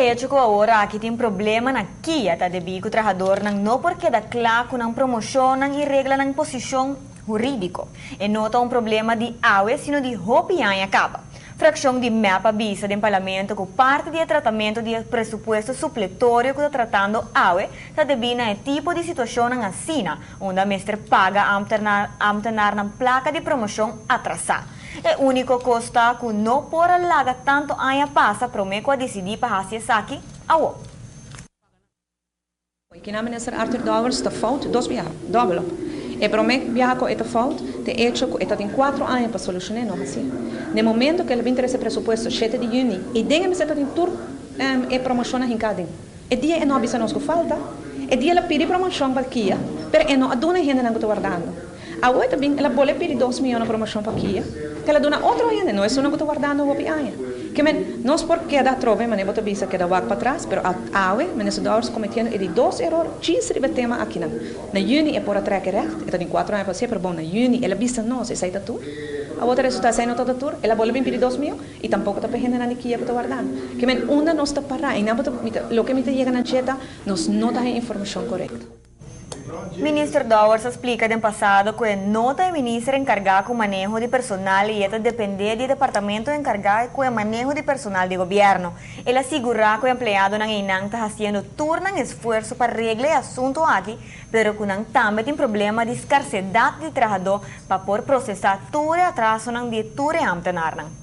hecho que agora aqui tem problema na Kia, tá de bico trabalhador não porque dá claro que não promocionam e regla na posição jurídico. E nota um problema de AUE, sino de hopianha acaba. Fração de MEPA visa do parlamento com parte do tratamento de pressuposto supletório que está tratando AUE, está devina é tipo de situação na assina, onde a mestre paga amtenar na placa de promoção atrasada. É o único costa que não pode largar tanto anos passa para o meio decidir para fazer isso aqui, aô. Que na minister Arthur Dowers está fout, dos viagens, dobro. E para mim, viajar com esta fout, te hecho que esta tem 4 anos para solucionar, não assim. No momento que ele vem ter esse pressuposto 7 de junho, e dengue se tem tur e promoção em cada e dia é não avisa nos que falta, e dia ela pede promoção para Kia, mas não a dona gente não está guardando. A outra também, ela pode pedir 2 milhões de promoção para Kia, que ela dona outra gente, não é só não está guardando o anos. Que não é porque dá trove, mas não visa que dá vaga para trás, mas a AUE, minister Dowers, cometendo 2 erros, 15 tema aqui não. Na juni é por atrás recht, e tem 4 anos para ser, mas bom, na juni ela visa nós, e sai da tour. A outra resulta sai no toda tour, ela pode pedir 2 milhões, e tampouco está pegando na Kia para guardando. Que uma não está parada, e o que me chega na cheta, nós não dá a informação correta. Ministro Dowers explica no passado que não tem ministro encargado com o manejo de personal e ele depende do departamento encargado com o manejo de personal do governo. Ele assegura que o empleado não está fazendo turno em esforço para arreglar o assunto aqui, mas que não também tem problema de escassez de trabalhador para poder processar todo o atraso de todo o